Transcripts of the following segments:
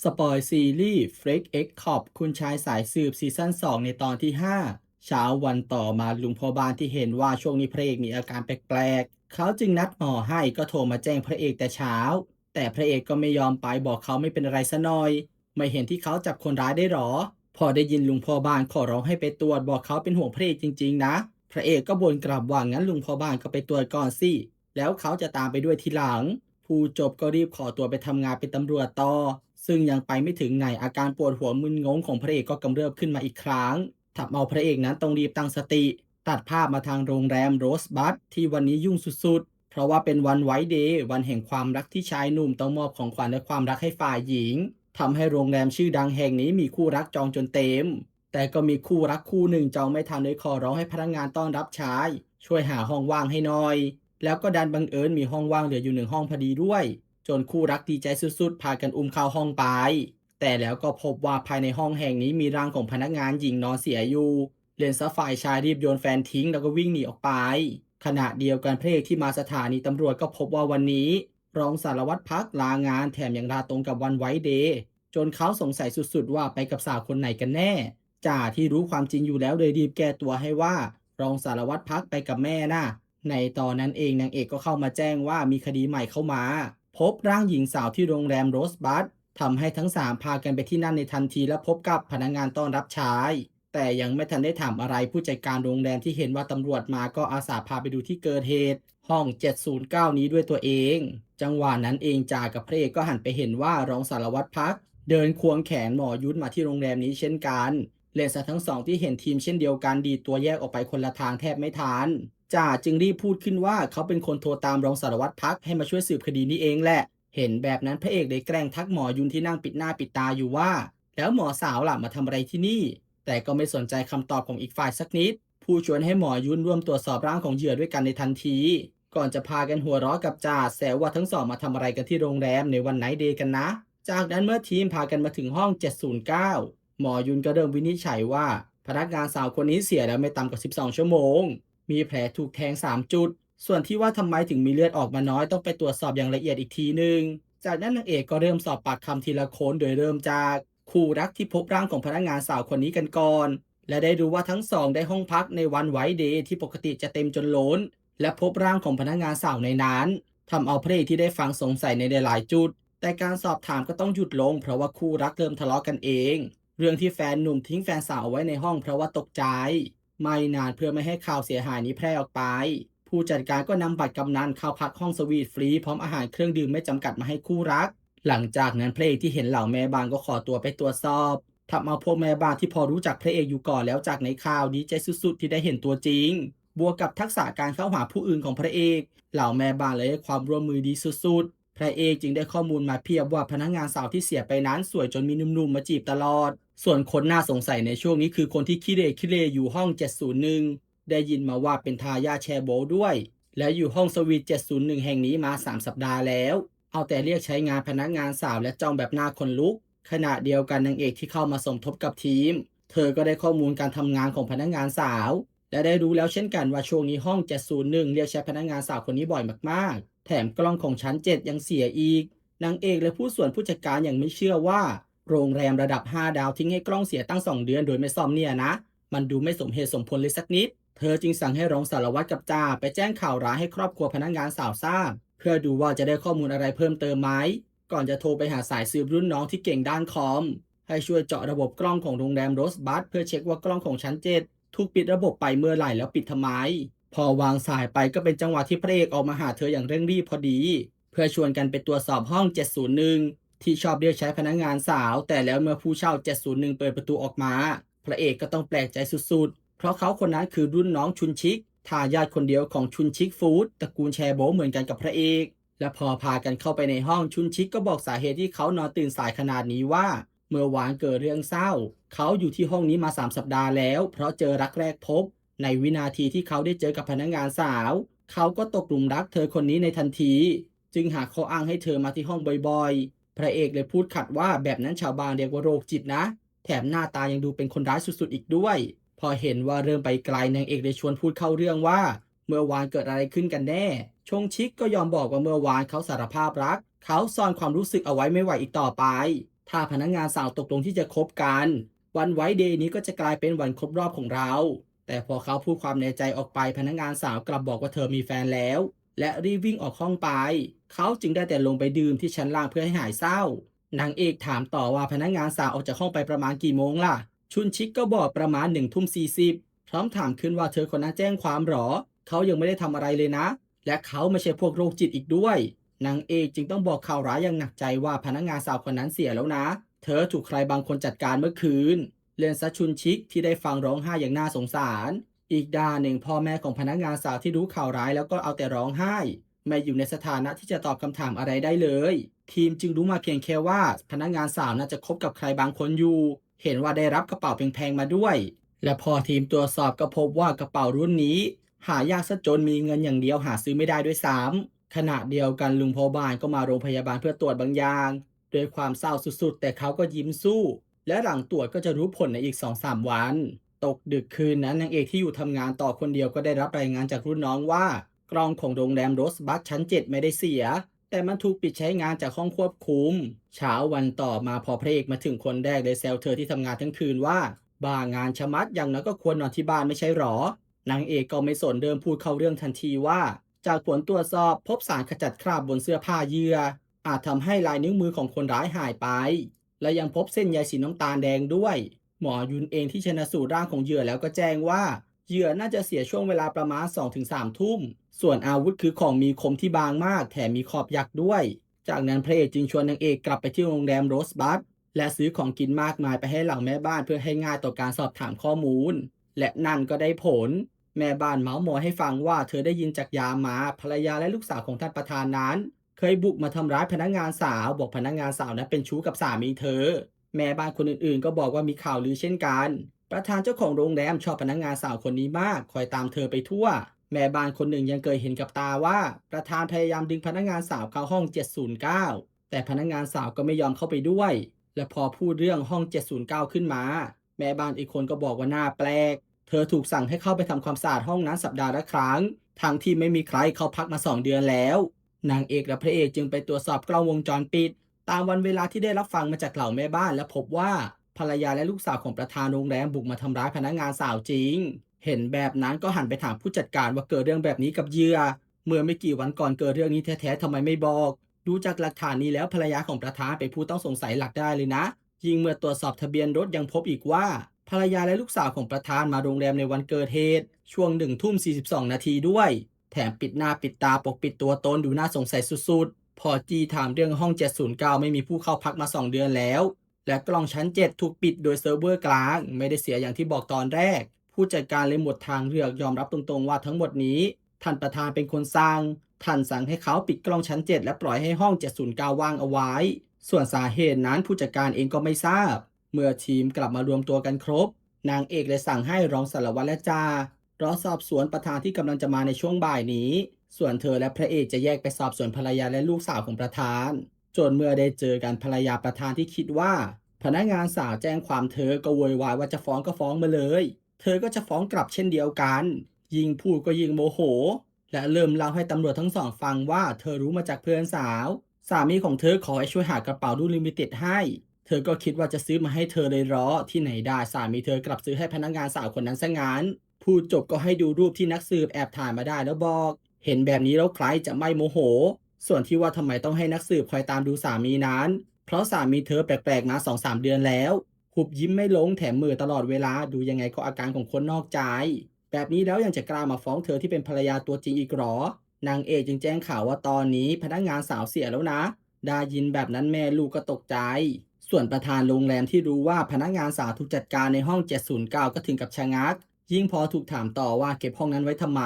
สปอยซีรีส์ Freak X Cop คุณชายสายสืบซีซั่น2ในตอนที่5เช้าวันต่อมาลุงพ่อบ้านที่เห็นว่าช่วงนี้พระเอกมีอาการแปลกๆเขาจึงนัดหมอให้ก็โทรมาแจ้งพระเอกแต่เช้าแต่พระเอกก็ไม่ยอมไปบอกเขาไม่เป็นอะไรซะหน่อยไม่เห็นที่เขาจับคนร้ายได้หรอพอได้ยินลุงพ่อบ้านขอร้องให้ไปตรวจบอกเขาเป็นห่วงพระเอกจริงๆนะพระเอกก็บ่นกลับว่างั้นลุงพ่อบ้านก็ไปตรวจก่อนสิแล้วเขาจะตามไปด้วยทีหลังผู้จบก็รีบขอตัวไปทำงานเป็นตำรวจต่อ ซึ่งยังไปไม่ถึงไหนอาการปวดหัวมึนงงของพระเอกก็กำเริบขึ้นมาอีกครั้งทำเอาพระเอกนั้นต้องรีบตั้งสติตัดภาพมาทางโรงแรมโรสบัตที่วันนี้ยุ่งสุดๆเพราะว่าเป็นวันไวท์เดย์วันแห่งความรักที่ชายหนุ่มต้องมอบของขวัญและความรักให้ฝ่ายหญิงทำให้โรงแรมชื่อดังแห่งนี้มีคู่รักจองจนเต็มแต่ก็มีคู่รักคู่หนึ่งจองไม่ทันเลยขอร้องให้พนักงานต้อนรับชายช่วยหาห้องว่างให้หน่อยแล้วก็ดันบังเอิญมีห้องว่างเหลืออยู่1 ห้องพอดีด้วย จนคู่รักดีใจสุดๆพากันอุ้มเข้าห้องไป แต่แล้วก็พบว่าภายในห้องแห่งนี้มีร่างของพนักงานหญิงนอนเสียอยู่เลนซะฝ่ายชายรีบโยนแฟนทิ้งแล้วก็วิ่งหนีออกไป ขณะเดียวกันพระเอกที่มาสถานีตำรวจก็พบว่าวันนี้รองสารวัตรพักลางานแถมยังลาตรงกับวันไวท์เดย์จนเขาสงสัยสุดๆว่าไปกับสาวคนไหนกันแน่จ่าที่รู้ความจริงอยู่แล้วเลยรีบแก้ตัวให้ว่ารองสารวัตรพักไปกับแม่น่ะในตอนนั้นเองนางเอกก็เข้ามาแจ้งว่ามีคดีใหม่เข้ามา พบร่างหญิงสาวที่โรงแรมโรสบัตทำให้ทั้ง3พากันไปที่นั่นในทันทีและพบกับพนักงานต้อนรับชายแต่ยังไม่ทันได้ถามอะไรผู้จัดการโรงแรมที่เห็นว่าตำรวจมาก็อาสาพาไปดูที่เกิดเหตุห้อง709นี้ด้วยตัวเองจังหวะนั้นเองจ่ากับพระเอกก็หันไปเห็นว่ารองสารวัตรพักเดินควงแขนหมอยุทธมาที่โรงแรมนี้เช่นกันเลนซะทั้งสองที่เห็นทีมเช่นเดียวกันดีดตัวแยกออกไปคนละทางแทบไม่ทันจ่าจึงรีบพูดขึ้นว่าเขาเป็นคนโทรตามรองสารวัตรพักให้มาช่วยสืบคดีนี้เองแหละ เห็นแบบนั้นพระเอกเลยแกล้งทักหมอยุนที่นั่งปิดหน้าปิดตาอยู่ว่าแล้วหมอสาวล่ะมาทำอะไรที่นี่แต่ก็ไม่สนใจคำตอบของอีกฝ่ายสักนิดผู้ชวนให้หมอยุนร่วมตรวจสอบร่างของเหยื่อด้วยกันในทันทีก่อนจะพากันหัวเราะกับจ่าแซวว่าทั้งสองมาทำอะไรกันที่โรงแรมในวันไนท์เดย์กันนะจากนั้นเมื่อทีมพากันมาถึงห้อง709หมอยุนก็เริ่มวินิจฉัยว่าพนักงานสาวคนนี้เสียแล้วไม่ต่ำกว่า12ชั่วโมงมีแผลถูกแทง3จุด ส่วนที่ว่าทำไมถึงมีเลือดออกมาน้อยต้องไปตรวจสอบอย่างละเอียดอีกทีหนึ่งจากนั้นนางเอกก็เริ่มสอบปากคำทีละคนโดยเริ่มจากคู่รักที่พบร่างของพนักงานสาวคนนี้กันก่อนและได้รู้ว่าทั้งสองได้ห้องพักในวันไวท์เดย์ที่ปกติจะเต็มจนล้นและพบร่างของพนักงานสาวในนั้นทำเอาพระเอกที่ได้ฟังสงสัยในหลายๆจุดแต่การสอบถามก็ต้องหยุดลงเพราะว่าคู่รักเริ่มทะเลาะกันเองเรื่องที่แฟนหนุ่มทิ้งแฟนสาวเอาไว้ในห้องเพราะว่าตกใจไม่นานเพื่อไม่ให้ข่าวเสียหายนี้แพร่ออกไป ผู้จัดการก็นำบัตรกำนันเข้าพักห้องสวีทฟรีพร้อมอาหารเครื่องดื่มไม่จำกัดมาให้คู่รักหลังจากนั้นพระเอกที่เห็นเหล่าแม่บ้านก็ขอตัวไปตรวจสอบทำเอาพวกแม่บ้านที่พอรู้จักพระเอกอยู่ก่อนแล้วจากในข่าวดีใจสุดๆที่ได้เห็นตัวจริงบวกกับทักษะการเข้าหาผู้อื่นของพระเอกเหล่าแม่บ้านเลยให้ความร่วมมือดีสุดๆพระเอกจึงได้ข้อมูลมาเพียบว่าพนักงานสาวที่เสียไปนั้นสวยจนมีหนุ่มๆมาจีบตลอดส่วนคนน่าสงสัยในช่วงนี้คือคนที่ขี้เร่อยู่ห้อง701ได้ยินมาว่าเป็นทายาทแชร์โบด้วย และอยู่ห้องสวีท701แห่งนี้มา3 สัปดาห์แล้ว เอาแต่เรียกใช้งานพนักงานสาวและจ้องแบบหน้าคนลุก ขณะเดียวกันนางเอกที่เข้ามาสมทบกับทีม เธอก็ได้ข้อมูลการทำงานของพนักงานสาว และได้รู้แล้วเช่นกันว่าช่วงนี้ห้อง701เรียกใช้พนักงานสาวคนนี้บ่อยมากๆ แถมกล้องของชั้น7ยังเสียอีก นางเอกและผู้ส่วนผู้จัดการยังไม่เชื่อว่าโรงแรมระดับ5 ดาวทิ้งให้กล้องเสียตั้ง2 เดือนโดยไม่ซ่อมเนี่ยนะมันดูไม่สมเหตุสมผลเลยสักนิด เธอจึงสั่งให้รองสารวัตรกับจ่าไปแจ้งข่าวร้ายให้ครอบครัวพนักงานสาวทราบเพื่อดูว่าจะได้ข้อมูลอะไรเพิ่มเติมไหมก่อนจะโทรไปหาสายสืบรุ่นน้องที่เก่งด้านคอมให้ช่วยเจาะระบบกล้องของโรงแรมโรสบัตเพื่อเช็คว่ากล้องของชั้น7ถูกปิดระบบไปเมื่อไหร่แล้วปิดทำไมพอวางสายไปก็เป็นจังหวะที่พระเอกออกมาหาเธออย่างเร่งรีบพอดีเพื่อชวนกันไปตรวจสอบห้อง701ที่ชอบเรียกใช้พนักงานสาวแต่แล้วเมื่อผู้เช่า701เปิดประตูออกมาพระเอกก็ต้องแปลกใจสุดๆ เพราะเขาคนนั้นคือรุ่นน้องชุนชิกทายาทคนเดียวของชุนชิกฟู้ดตระกูลแชโบเหมือนกันกับพระเอกและพอพากันเข้าไปในห้องชุนชิกก็บอกสาเหตุที่เขานอนตื่นสายขนาดนี้ว่าเมื่อวานเกิดเรื่องเศร้าเขาอยู่ที่ห้องนี้มา3 สัปดาห์แล้วเพราะเจอรักแรกพบในวินาทีที่เขาได้เจอกับพนักงานสาวเขาก็ตกหลุมรักเธอคนนี้ในทันทีจึงหาข้ออ้างให้เธอมาที่ห้องบ่อยๆพระเอกเลยพูดขัดว่าแบบนั้นชาวบ้านเรียกว่าโรคจิตนะแถมหน้าตายังดูเป็นคนร้ายสุดๆอีกด้วยพอเห็นว่าเริ่มไปไกลนางเอกเลยชวนพูดเข้าเรื่องว่าเมื่อวานเกิดอะไรขึ้นกันแน่ชงชิกก็ยอมบอกว่าเมื่อวานเขาสารภาพรักเขาซ่อนความรู้สึกเอาไว้ไม่ไหวอีกต่อไป ถ้าพนักงานสาวตกลงที่จะคบกันวันไว้เดย์นี้ก็จะกลายเป็นวันครบรอบของเราแต่พอเขาพูดความในใจออกไปพนักงานสาวกลับบอกว่าเธอมีแฟนแล้วและรีบวิ่งออกห้องไปเขาจึงได้แต่ลงไปดื่มที่ชั้นล่างเพื่อให้หายเศร้านางเอกถามต่อว่าพนักงานสาวออกจากห้องไปประมาณกี่โมงล่ะชุนชิกก็บอกประมาณ1 ทุ่ม 40พร้อมถามขึ้นว่าเธอคนนั้นแจ้งความหรอเขายังไม่ได้ทำอะไรเลยนะและเขาไม่ใช่พวกโรคจิตอีกด้วยนางเอกจึงต้องบอกข่าวร้ายอย่างหนักใจว่าพนักงานสาวคนนั้นเสียแล้วนะเธอถูกใครบางคนจัดการเมื่อคืนเรียนซัชชุนชิกที่ได้ฟังร้องไห้อย่างน่าสงสารอีกด้านหนึ่งพ่อแม่ของพนักงานสาวที่รู้ข่าวร้ายแล้วก็เอาแต่ร้องไห้ไม่อยู่ในสถานะที่จะตอบคำถามอะไรได้เลยทีมจึงรู้มาเพียงแค่ว่าพนักงานสาวน่าจะคบกับใครบางคนอยู่เห็นว่าได้รับกระเป๋าแพงๆมาด้วยและพอทีมตรวจสอบก็พบว่ากระเป๋ารุ่นนี้หายากซะจนมีเงินอย่างเดียวหาซื้อไม่ได้ด้วยซ้ำขณะเดียวกันลุงพอบานก็มาโรงพยาบาลเพื่อตรวจบางอย่างด้วยความเศร้าสุดๆแต่เขาก็ยิ้มสู้และหลังตรวจก็จะรู้ผลในอีก2-3 วันตกดึกคืนนั้นนางเอกที่อยู่ทำงานต่อคนเดียวก็ได้รับรายงานจากรุ่นน้องว่ากล้องของโรงแรมโรสบัคชั้น7ไม่ได้เสียแต่มันถูกปิดใช้งานจากห้องควบคุมเช้าวันต่อมาพอพระเอกมาถึงคนแรกเลยแซวเธอที่ทำงานทั้งคืนว่าบ้างานชะมัดอย่างน้อยก็ควรนอนที่บ้านไม่ใช่หรอนางเอกก็ไม่สนเดิมพูดเข้าเรื่องทันทีว่าจากผลตรวจสอบพบสารขจัดคราบบนเสื้อผ้าเหยื่ออาจทำให้ลายนิ้วมือของคนร้ายหายไปและยังพบเส้นใยสีน้ำตาลแดงด้วยหมอยุนเองที่ชันสูตรร่างของเหยื่อแล้วก็แจ้งว่าเหยื่อน่าจะเสียช่วงเวลาประมาณ2-3 ทุ่มส่วนอาวุธคือของมีคมที่บางมากแถมมีขอบยักด้วยจากนั้นพระเอกจึงชวนนางเอกกลับไปที่โรงแรมโรสบัคและซื้อของกินมากมายไปให้เหล่าแม่บ้านเพื่อให้ง่ายต่อการสอบถามข้อมูลและนั่นก็ได้ผล แม่บ้านเมาส์มอยให้ฟังว่าเธอได้ยินจากยามมาภรรยาและลูกสาวของท่านประธานนั้นเคยบุกมาทำร้ายพนักงานสาวบอกพนักงานสาวนั้นเป็นชู้กับสามีเธอแม่บ้านคนอื่นๆก็บอกว่ามีข่าวลือเช่นกันประธานเจ้าของโรงแรมชอบพนักงานสาวคนนี้มากคอยตามเธอไปทั่วแม่บ้านคนหนึ่งยังเคยเห็นกับตาว่าประธานพยายามดึงพนักงานสาวเข้าห้อง709แต่พนักงานสาวก็ไม่ยอมเข้าไปด้วยและพอพูดเรื่องห้อง709ขึ้นมาแม่บ้านอีกคนก็บอกว่าน่าแปลก เธอถูกสั่งให้เข้าไปทำความสะอาดห้องนั้นสัปดาห์ละครั้งทั้งที่ไม่มีใครเข้าพักมา2 เดือนแล้วนางเอกและพระเอกจึงไปตรวจสอบกล้องวงจรปิดตามวันเวลาที่ได้รับฟังมาจากเหล่าแม่บ้านและพบว่าภรรยาและลูกสาวของประธานโรงแรมบุกมาทำร้ายพนักงานสาวจริงเห็นแบบนั้นก็หันไปถามผู้จัดการว่าเกิดเรื่องแบบนี้กับเหยื่อเมื่อไม่กี่วันก่อนเกิดเรื่องนี้แท้ๆทำไมไม่บอกดูจากหลักฐานนี้แล้วภรรยาของประธานเป็นผู้ต้องสงสัยหลักได้เลยนะยิ่งเมื่อตรวจสอบทะเบียนรถยังพบอีกว่า ภรรยาและลูกสาวของประธานมาโรงแรมในวันเกิดเหตุช่วง1 ทุ่ม 42 นาทีด้วยแถมปิดหน้าปิดตาปกปิดตัวตนดูน่าสงสัยสุดๆพอจีถามเรื่องห้อง709ไม่มีผู้เข้าพักมา2 เดือนแล้วและกล้องชั้น7ถูกปิดโดยเซิร์ฟเวอร์กลางไม่ได้เสียอย่างที่บอกตอนแรกผู้จัดการเลยหมดทางเลือกยอมรับตรงๆว่าทั้งหมดนี้ท่านประธานเป็นคนสั่งท่านสั่งให้เขาปิดกล้องชั้น7และปล่อยให้ห้อง709ว่างเอาไว้ส่วนสาเหตุนั้นผู้จัดการเองก็ไม่ทราบ เมื่อทีมกลับมารวมตัวกันครบนางเอกเลยสั่งให้รองสารวัตรและจ่ารอสอบสวนประธานที่กำลังจะมาในช่วงบ่ายนี้ส่วนเธอและพระเอกจะแยกไปสอบสวนภรรยาและลูกสาวของประธานจนเมื่อได้เจอกันภรรยาประธานที่คิดว่าพนักงานสาวแจ้งความเธอก็โวยวายว่าจะฟ้องก็ฟ้องมาเลยเธอก็จะฟ้องกลับเช่นเดียวกันยิ่งพูดก็ยิ่งโมโหและเริ่มเล่าให้ตำรวจทั้งสองฟังว่าเธอรู้มาจากเพื่อนสาวสามีของเธอขอให้ช่วยหากระเป๋ารุ่นลิมิเต็ดให้ เธอก็คิดว่าจะซื้อมาให้เธอเลยเหรอที่ไหนได้สามีเธอกลับซื้อให้พนักงานสาวคนนั้นซะงั้นพูดจบก็ให้ดูรูปที่นักสืบแอบถ่ายมาได้แล้วบอกเห็นแบบนี้แล้วใครจะไม่โมโหส่วนที่ว่าทำไมต้องให้นักสืบคอยตามดูสามีนั้นเพราะสามีเธอแปลกๆมา2-3 เดือนแล้วหุบยิ้มไม่ลงแถมมือตลอดเวลาดูยังไงก็อาการของคนนอกใจแบบนี้แล้วยังจะกล้ามาฟ้องเธอที่เป็นภรรยาตัวจริงอีกหรอนางเอกจึงแจ้งข่าวว่าตอนนี้พนักงานสาวเสียแล้วนะได้ยินแบบนั้นแม่ลูกก็ตกใจ ส่วนประธานโรงแรมที่รู้ว่าพนักงานสาวถูกจัดการในห้อง709ก็ถึงกับชะงักยิ่งพอถูกถามต่อว่าเก็บห้องนั้นไว้ทำไม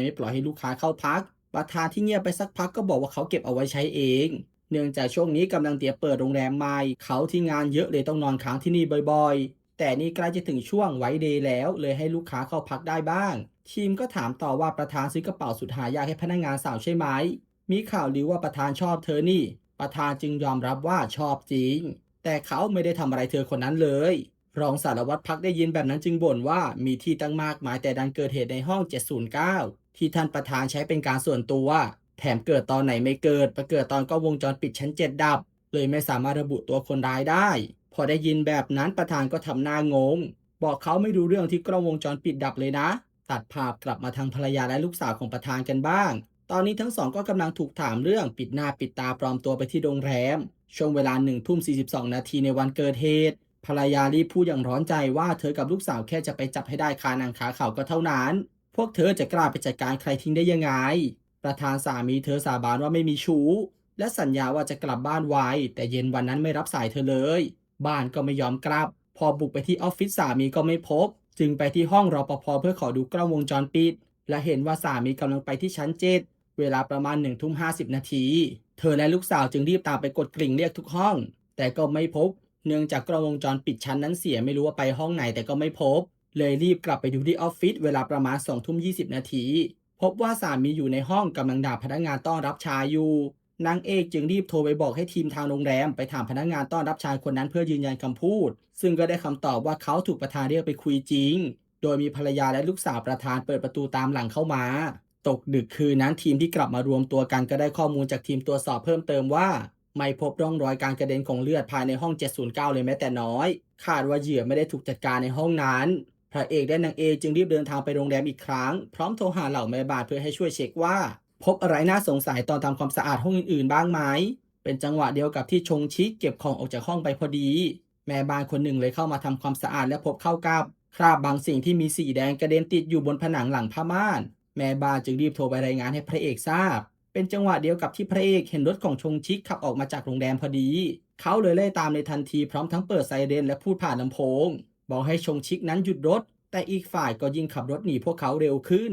ไม่ปล่อยให้ลูกค้าเข้าพักประธานที่เงียบไปสักพักก็บอกว่าเขาเก็บเอาไว้ใช้เองเนื่องจากช่วงนี้กำลังเตรียมเปิดโรงแรมใหม่เขาที่งานเยอะเลยต้องนอนค้างที่นี่บ่อยๆแต่นี่ใกล้จะถึงช่วงไว้เดย์แล้วเลยให้ลูกค้าเข้าพักได้บ้างทีมก็ถามต่อว่าประธานซื้อกระเป๋าสุดหายากให้พนักงานสาวใช่ไหมมีข่าวลือว่าประธานชอบเธอนี่ประธานจึงยอมรับว่าชอบจริง แต่เขาไม่ได้ทำอะไรเธอคนนั้นเลยรองสารวัตรพักได้ยินแบบนั้นจึงบ่นว่ามีที่ตั้งมากมายแต่ดันเกิดเหตุในห้อง709ที่ท่านประธานใช้เป็นการส่วนตัวแถมเกิดตอนไหนไม่เกิดไปเกิดตอนกล้องวงจรปิดชั้น7ดับ เลยไม่สามารถระบุตัวคนร้ายได้พอได้ยินแบบนั้นประธานก็ทำหน้างงบอกเขาไม่รู้เรื่องที่กล้องวงจรปิดดับเลยนะตัดภาพกลับมาทางภรรยาและลูกสาวของประธานกันบ้างตอนนี้ทั้งสองก็กำลังถูกถามเรื่องปิดหน้าปิดตาปลอมตัวไปที่โรงแรมช่วงเวลา1 ทุ่ม 42 นาทีในวันเกิดเหตุภรรยารีบพูดอย่างร้อนใจว่าเธอกับลูกสาวแค่จะไปจับให้ได้คาหนังคาเขาก็เท่านั้นพวกเธอจะกล้าไปจัดการใครทิ้งได้ยังไงประธานสามีเธอสาบานว่าไม่มีชู้ และสัญญาว่าจะกลับบ้านไวแต่เย็นวันนั้นไม่รับสายเธอเลยบ้านก็ไม่ยอมกลับพอบุกไปที่ออฟฟิศสามีก็ไม่พบจึงไปที่ห้องรปภเพื่อขอดูกล้องวงจรปิดและเห็นว่าสามีกำลังไปที่ชั้น7เวลาประมาณ1 ทุ่ม 50 นาทีเธอและลูกสาวจึงรีบตามไปกดกริ่งเรียกทุกห้องแต่ก็ไม่พบเนื่องจากกล้องวงจรปิดชั้นนั้นเสียไม่รู้ว่าไปห้องไหนแต่ก็ไม่พบเลยรีบกลับไปดูที่ออฟฟิศเวลาประมาณ2 ทุ่ม 20 นาทีพบว่าสามีอยู่ในห้องกำลังด่าพนักงานต้อนรับชายอยู่ นางเอกจึงรีบโทรไปบอกให้ทีมทางโรงแรมไปถามพนักงานต้อนรับชายคนนั้นเพื่อยืนยันคำพูดซึ่งก็ได้คำตอบว่าเขาถูกประธานเรียกไปคุยจริงโดยมีภรรยาและลูกสาวประธานเปิดประตูตามหลังเข้ามาตกดึกคืนนั้นทีมที่กลับมารวมตัวกันก็ได้ข้อมูลจากทีมตรวจสอบเพิ่มเติมว่าไม่พบร่องรอยการกระเด็นของเลือดภายในห้อง709เลยแม้แต่น้อยคาดว่าเหยื่อไม่ได้ถูกจัดการในห้องนั้นพระเอกและนางเอกจึงรีบเดินทางไปโรงแรมอีกครั้งพร้อมโทรหาเหล่าแม่บ้านเพื่อให้ช่วยเช็คว่า พบอะไรน่าสงสัยตอนทำความสะอาดห้องอื่นๆบ้างไหม เป็นจังหวะเดียวกับที่ชงชิกเก็บของออกจากห้องไปพอดี แม่บ้านคนหนึ่งเลยเข้ามาทำความสะอาดและพบเข้ากับคราบบางสิ่งที่มีสีแดงกระเด็นติดอยู่บนผนังหลังผ้าม่าน แม่บ้านจึงรีบโทรไปรายงานให้พระเอกทราบ เป็นจังหวะเดียวกับที่พระเอกเห็นรถของชงชิกขับออกมาจากโรงแรมพอดี เขาเลยไล่ตามในทันทีพร้อมทั้งเปิดไซเรนและพูดผ่านลำโพงบอกให้ชงชิกนั้นหยุดรถแต่อีกฝ่ายก็ยิ่งขับรถหนีพวกเขาเร็วขึ้น